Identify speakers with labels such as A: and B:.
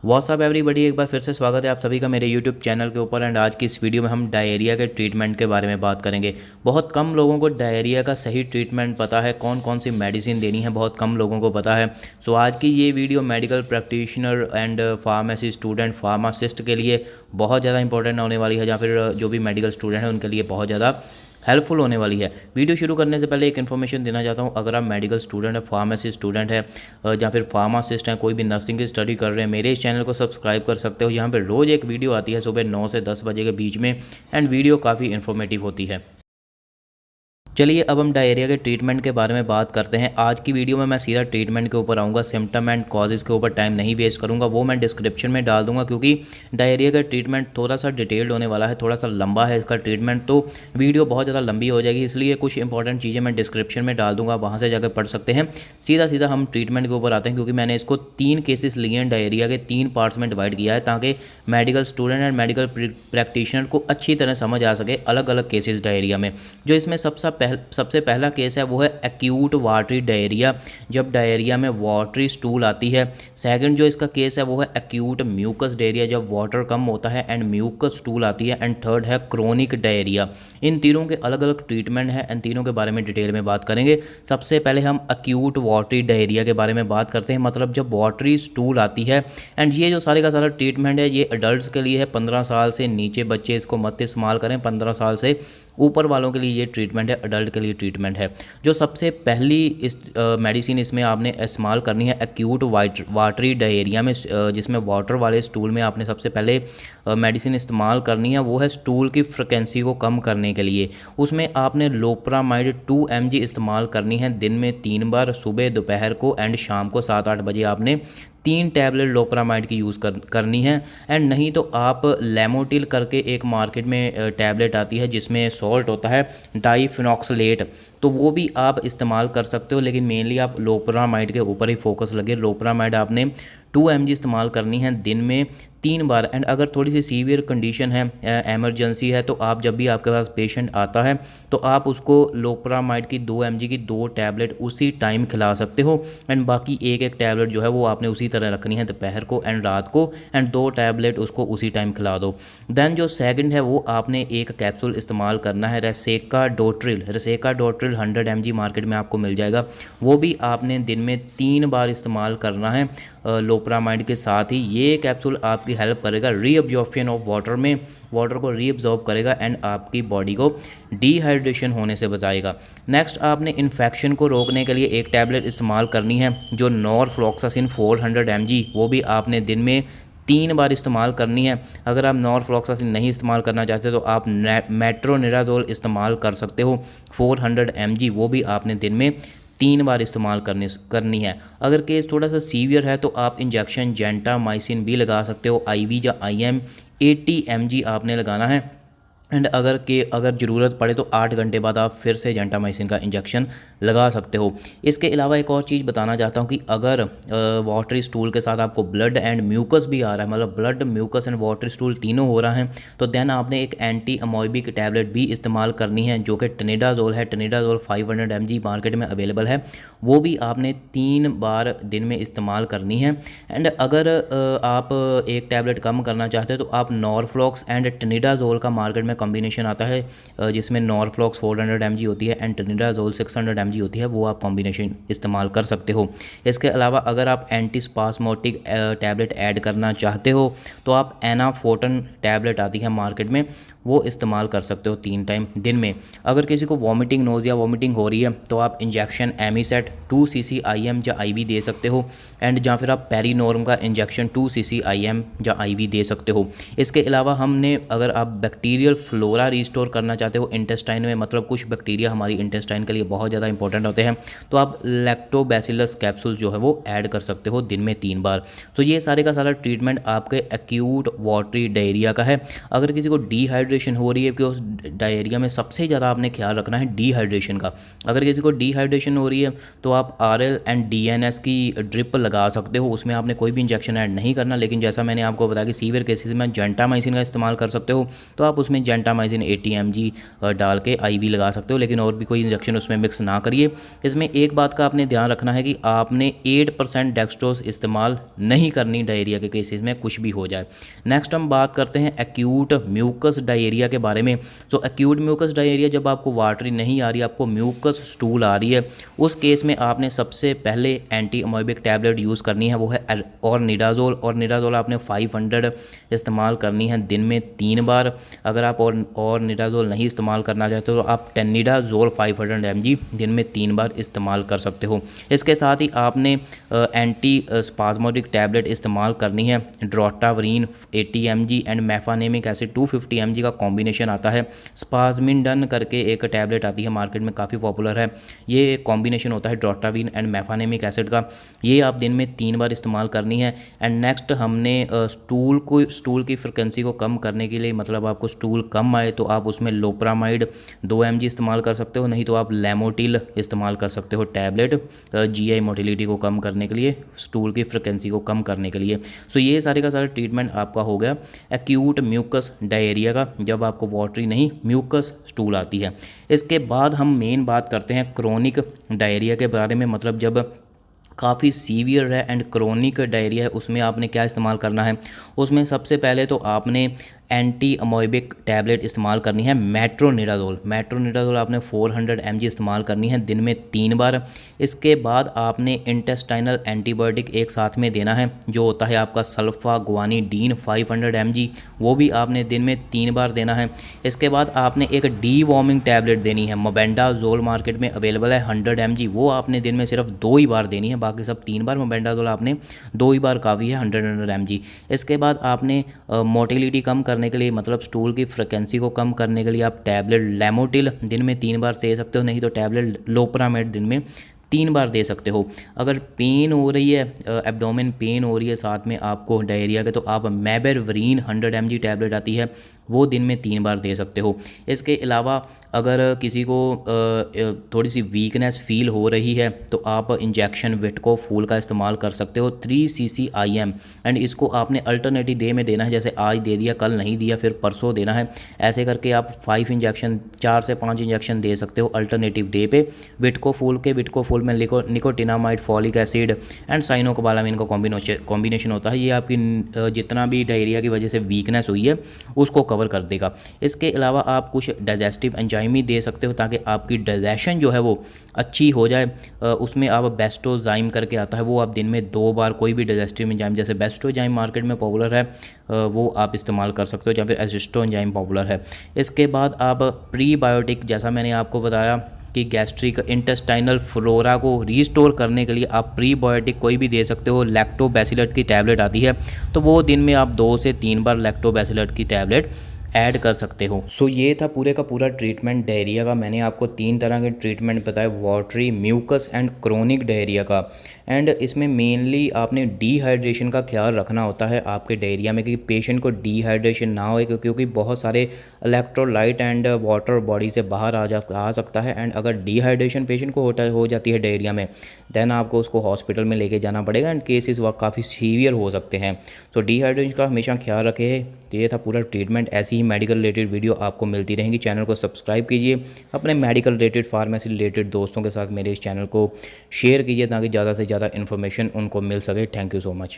A: WhatsApp everybody, एक बार फिर से स्वागत है आप सभी का मेरे यूट्यूब चैनल के ऊपर। एंड आज की इस वीडियो में हम डायरिया के ट्रीटमेंट के बारे में बात करेंगे। बहुत कम लोगों को डायरिया का सही ट्रीटमेंट पता है, कौन कौन सी मेडिसिन देनी है बहुत कम लोगों को पता है। सो आज की ये video medical practitioner and pharmacy student, pharmacist के लिए बहुत ज़्यादा इंपॉर्टेंट होने वाली है, या फिर जो भी मेडिकल स्टूडेंट है उनके लिए बहुत ज़्यादा हेल्पफुल होने वाली है। वीडियो शुरू करने से पहले एक इन्फॉर्मेशन देना चाहता हूँ। अगर आप मेडिकल स्टूडेंट है, फार्मेसी स्टूडेंट है या फिर फार्मासिस्ट हैं, कोई भी नर्सिंग की स्टडी कर रहे हैं, मेरे इस चैनल को सब्सक्राइब कर सकते हो। यहाँ पे रोज़ एक वीडियो आती है सुबह 9 से 10 बजे के बीच में, एंड वीडियो काफ़ी इन्फॉर्मेटिव होती है। चलिए अब हम डायरिया के ट्रीटमेंट के बारे में बात करते हैं। आज की वीडियो में मैं सीधा ट्रीटमेंट के ऊपर आऊँगा, सिम्टम एंड कॉजेज़ के ऊपर टाइम नहीं वेस्ट करूँगा, वो मैं डिस्क्रिप्शन में डाल दूँगा, क्योंकि डायरिया का ट्रीटमेंट थोड़ा सा डिटेल्ड होने वाला है, थोड़ा सा लंबा है इसका ट्रीटमेंट, तो वीडियो बहुत ज़्यादा लंबी हो जाएगी। इसलिए कुछ इंपॉर्टेंट चीज़ें मैं डिस्क्रिप्शन में डाल दूँगा, वहाँ से जाकर पढ़ सकते हैं। सीधा सीधा हम ट्रीटमेंट के ऊपर आते हैं, क्योंकि मैंने इसको 3 केसेस लिए हैं, डायरिया के 3 पार्ट्स में डिवाइड किया है, ताकि medical student and medical practitioner को अच्छी तरह समझ आ सके अलग अलग केसेस डायरिया में। जो इसमें सबसे पहला केस है वो है एक्यूट वाटरी डायरिया, जब डायरिया में वाटरी स्टूल आती है। सेकंड जो इसका केस है वो है एक्यूट म्यूकस डायरिया, जब वाटर कम होता है एंड म्यूकस स्टूल आती है। एंड थर्ड है क्रोनिक डायरिया। इन तीनों के अलग अलग ट्रीटमेंट है, इन तीनों के बारे में डिटेल में बात करेंगे। सबसे पहले हम एक्यूट वाटरी डायरिया के बारे में बात करते हैं, मतलब जब वाटरी स्टूल आती है। एंड ये जो सारे का सारा ट्रीटमेंट है ये अडल्ट के लिए है। 15 साल से नीचे बच्चे इसको मत इस्तेमाल करें, 15 साल से ऊपर वालों के लिए ये ट्रीटमेंट है, अडल्ट के लिए ट्रीटमेंट है। जो सबसे पहली इस मेडिसिन इसमें आपने इस्तेमाल करनी है एक्यूट वाटरी डायरिया में, जिसमें वाटर वाले स्टूल में आपने सबसे पहले मेडिसिन इस्तेमाल करनी है, वो है स्टूल की फ्रिक्वेंसी को कम करने के लिए। उसमें आपने लोप्रामाइड 2 mg इस्तेमाल करनी है दिन में 3 बार, सुबह, दोपहर को एंड शाम को 7-8 बजे आपने 3 टैबलेट लोप्रामाइड की यूज़ करनी है। एंड नहीं तो आप लेमोटिल करके एक मार्केट में टैबलेट आती है जिसमें सॉल्ट होता है डाइफिनॉक्सलेट, तो वो भी आप इस्तेमाल कर सकते हो, लेकिन मेनली आप लोप्रामाइड के ऊपर ही फोकस लगे। लोप्रामाइड आपने 2 mg इस्तेमाल करनी है दिन में 3 बार। एंड अगर थोड़ी सी सीवियर कंडीशन है, एमरजेंसी है, तो आप जब भी आपके पास पेशेंट आता है तो आप उसको लोप्रामाइड की 2 mg की 2 टैबलेट उसी टाइम खिला सकते हो। एंड बाकी एक टैबलेट जो है वो आपने उसी तरह रखनी है दोपहर को एंड रात को, एंड 2 टैबलेट उसको उसी टाइम खिला दो। देन जो सेकंड है वो आपने एक कैप्सूल इस्तेमाल करना है रेसेकाडोट्रिल। रेसेकाडोट्रिल 100 mg मार्केट में आपको मिल जाएगा, वो भी आपने दिन में 3 बार इस्तेमाल करना है लोप्रामाइड के साथ ही। ये कैप्सूल आपकी हेल्प करेगा रीअब्जॉर्प्शन ऑफ वाटर में, वाटर को रीअब्जॉर्ब करेगा एंड आपकी बॉडी को डिहाइड्रेशन होने से बचाएगा। नेक्स्ट आपने इन्फेक्शन को रोकने के लिए एक टैबलेट इस्तेमाल करनी है, जो नॉरफ्लॉक्सासिन 400 mg, वो भी आपने दिन में 3 बार इस्तेमाल करनी है। अगर आप नॉरफ्लॉक्सासिन नहीं इस्तेमाल करना चाहते तो आप मेट्रोनिडाजोल इस्तेमाल कर सकते हो 400 mg, वो भी आपने दिन में 3 बार इस्तेमाल करनी है। अगर केस थोड़ा सा सीवियर है तो आप इंजेक्शन जेंटामाइसिन भी लगा सकते हो, IV या IM 80 mg आपने लगाना है। एंड अगर ज़रूरत पड़े तो 8 घंटे बाद आप फिर से जेंटामाइसिन का इंजेक्शन लगा सकते हो। इसके अलावा एक और चीज़ बताना चाहता हूँ कि अगर वाटरी स्टूल के साथ आपको ब्लड एंड म्यूकस भी आ रहा है, मतलब blood, mucus and watery stool तीनों हो रहा है, तो देन आपने एक एंटी अमोइबिक टैबलेट भी इस्तेमाल करनी है, जो कि टेनिडाजोल है। टेनिडाजोल 500 mg मार्केट में अवेलेबल है, वो भी आपने 3 बार दिन में इस्तेमाल करनी है। एंड अगर आप एक टैबलेट कम करना चाहते हो तो आप नॉरफ्लॉक्स एंड टेनिडाजोल का मार्केट में कॉम्बिनेशन आता है, जिसमें नॉरफ्लॉक्स 400 mg होती है एंड टेनिडाजोल 600 mg होती है, वो आप कॉम्बिनेशन इस्तेमाल कर सकते हो। इसके अलावा अगर आप एंटीस्पास्मोटिक टैबलेट ऐड करना चाहते हो तो आप एनाफोर्टन टैबलेट आती है मार्केट में, वो इस्तेमाल कर सकते हो 3 टाइम दिन में। अगर किसी को वॉमिटिंग, नोज़िया, वॉमिटिंग हो रही है तो आप इंजेक्शन एमीसेट 2 cc IM या IV दे सकते हो, एंड या फिर आप पेरीनोर्म का इंजेक्शन 2 cc IM या IV दे सकते हो। इसके अलावा हमने, अगर आप बैक्टीरियल फ्लोरा रिस्टोर करना चाहते हो इंटेस्टाइन में, मतलब कुछ बैक्टीरिया हमारी इंटेस्टाइन के लिए बहुत ज़्यादा इंपॉर्टेंट होते हैं, तो आप लैक्टोबैसिलस कैप्सूल जो है वो ऐड कर सकते हो दिन में 3 बार। तो ये सारे का सारा ट्रीटमेंट आपके एक्यूट वाटरी डायरिया का है। अगर किसी को डिहाइड्रेशन हो रही है, कि उस डायरिया में सबसे ज़्यादा आपने ख्याल रखना है डिहाइड्रेशन का। अगर किसी को डिहाइड्रेशन हो रही है तो आप RL एंड DNS की ड्रिप लगा सकते हो। उसमें आपने कोई भी इंजेक्शन ऐड नहीं करना, लेकिन जैसा मैंने आपको बताया कि सीवियर केसेस में जेंटामाइसिन का इस्तेमाल कर सकते हो, तो आप उसमें जेंटामाइसिन 80 mg डाल के IV लगा सकते हो, लेकिन और भी कोई इंजेक्शन उसमें मिक्स ना करिए। इसमें एक बात का आपने ध्यान रखना है कि आपने 8% डेक्सट्रोज इस्तेमाल नहीं करनी डायरिया के केसेस में, कुछ भी हो जाए। नेक्स्ट हम बात करते हैं एक्यूट म्यूकस डायरिया के बारे में। तो एक्यूट म्यूकस डायरिया जब आपको वाटरी नहीं आ रही, आपको म्यूकस स्टूल आ रही है, उस केस में आपने सबसे पहले एंटी अमोबिक टैबलेट यूज़ करनी है, वो है ऑर्निडाज़ोल। ऑर्निडाज़ोल आपने 500 इस्तेमाल करनी है दिन में 3 बार। अगर आप ऑर्निडाज़ोल नहीं इस्तेमाल करना चाहते तो आप टेनिडाज़ोल 500 mg दिन में 3 बार इस्तेमाल कर सकते हो। इसके साथ ही आपने एंटी स्पाज्मोडिक टैबलेट इस्तेमाल करनी है, ड्रोटावरीन 80 mg एंड मेफानेमिक एसिड 250 mg का कॉम्बिनेशन आता है। स्पाज्मिंडन करके एक टैबलेट आती है मार्केट में, काफ़ी पॉपुलर है। ये कॉम्बिनेशन होता है ड्रोटावीन एंड मेफानेमिक एसिड का, ये आप दिन में 3 बार इस्तेमाल करनी है। एंड नेक्स्ट हमने स्टूल की फ्रिक्वेंसी को कम करने के लिए, मतलब आपको स्टूल कम आए तो आप उसमें लोप्रामाइड 2 mg इस्तेमाल कर सकते हो, नहीं तो आप लेमोटिल इस्तेमाल कर सकते हो टैबलेट GI मोटिलिटी को कम करने के लिए, स्टूल की फ्रिक्वेंसी को कम करने के लिए। सो ये सारे का सारा ट्रीटमेंट आपका हो गया एक्यूट म्यूकस डायरिया का, जब आपको वाटरी नहीं म्यूकस स्टूल आती है। इसके बाद हम मेन बात करते हैं क्रोनिक डायरिया के बारे में, मतलब जब काफ़ी सीवियर है एंड क्रोनिक डायरिया है, उसमें आपने क्या इस्तेमाल करना है। उसमें सबसे पहले तो आपने एंटी अमोबिक टैबलेट इस्तेमाल करनी है मेट्रोनिडाज़ोल। मेट्रोनिडाज़ोल आपने 400 mg इस्तेमाल करनी है दिन में 3 बार। इसके बाद आपने इंटेस्टाइनल एंटीबायोटिक एक साथ में देना है, जो होता है आपका सल्फागुआनिडीन 500 mg, वो भी आपने दिन में 3 बार देना है। इसके बाद आपने एक डीवॉर्मिंग टैबलेट देनी है, मोबेंडाजोल मार्केट में अवेलेबल है 100 mg, वो आपने दिन में सिर्फ 2 ही बार देनी है, बाकी सब 3 बार। मोबेंडाजोल आपने 2 ही बार काफ़ी है, 100 mg। इसके बाद आपने मोटिलिटी कम करने के लिए, मतलब स्टूल की फ्रिक्वेंसी को कम करने के लिए, आप टैबलेट लेमोटिल दिन में 3 बार दे सकते हो, नहीं तो टैबलेट लोप्रामेड दिन में 3 बार दे सकते हो। अगर पेन हो रही है, एब्डोमेन पेन हो रही है साथ में आपको डायरिया के, तो आप मेबेरवरीन 100 mg टैबलेट आती है, वो दिन में 3 बार दे सकते हो। इसके अलावा अगर किसी को थोड़ी सी वीकनेस फील हो रही है तो आप इंजेक्शन विटको फूल का इस्तेमाल कर सकते हो 3 cc IM, एंड इसको आपने अल्टरनेटिव डे में देना है, जैसे आज दे दिया, कल नहीं दिया, फिर परसों देना है। ऐसे करके आप 5 इंजेक्शन, 4 से 5 इंजेक्शन दे सकते हो अल्टरनेटिव डे पे। विटको फूल में nicotinamide, folic acid and cyanocobalamin का कॉम्बिनेशन होता है। ये आपकी जितना भी डायरिया की वजह से वीकनेस हुई है उसको कवर कर देगा। इसके अलावा आप कुछ डाइजेस्टिव एंजाइम ही दे सकते हो, ताकि आपकी डाइजेशन जो है वो अच्छी हो जाए। उसमें आप बेस्टोजाइम करके आता है, वो आप दिन में 2 बार, कोई भी डाइजेस्टिव एंजाइम, जैसे बेस्टोजाइम मार्केट में पॉपुलर है, वो आप इस्तेमाल कर सकते हो, या फिर एसिस्टो एंजाइम पॉपुलर है। इसके बाद आप प्रीबायोटिक, जैसा मैंने आपको बताया कि गैस्ट्रिक इंटेस्टाइनल फ्लोरा को रीस्टोर करने के लिए आप प्रीबायोटिक कोई भी दे सकते हो। लैक्टोबैसिलस की टैबलेट आती है, तो वो दिन में आप 2 से 3 बार लैक्टोबैसिलस की टैबलेट ऐड कर सकते हो। सो ये था पूरे का पूरा ट्रीटमेंट डायरिया का। मैंने आपको 3 तरह के ट्रीटमेंट बताए, watery, mucus and chronic diarrhoea का। एंड इसमें मेनली आपने डिहाइड्रेशन का ख्याल रखना होता है आपके डायरिया में, कि पेशेंट को डिहाइड्रेशन ना हो, क्योंकि बहुत सारे इलेक्ट्रोलाइट एंड वाटर बॉडी से बाहर आ सकता है। एंड अगर डिहाइड्रेशन पेशेंट को हो जाती है डायरिया में, देन आपको उसको हॉस्पिटल में लेके जाना पड़ेगा एंड केसेस वह काफ़ी सीवियर हो सकते हैं। तो डिहाइड्रेशन का हमेशा ख्याल रखें। तो ये था पूरा ट्रीटमेंट। ऐसी ही मेडिकल रिलेटेड वीडियो आपको मिलती रहेंगी। चैनल को सब्सक्राइब कीजिए, अपने मेडिकल रिलेटेड, फार्मेसी रिलेटेड दोस्तों के साथ मेरे इस चैनल को शेयर कीजिए, ताकि ज़्यादा से ज़्यादा इन्फॉर्मेशन उनको मिल सके। Thank you so much.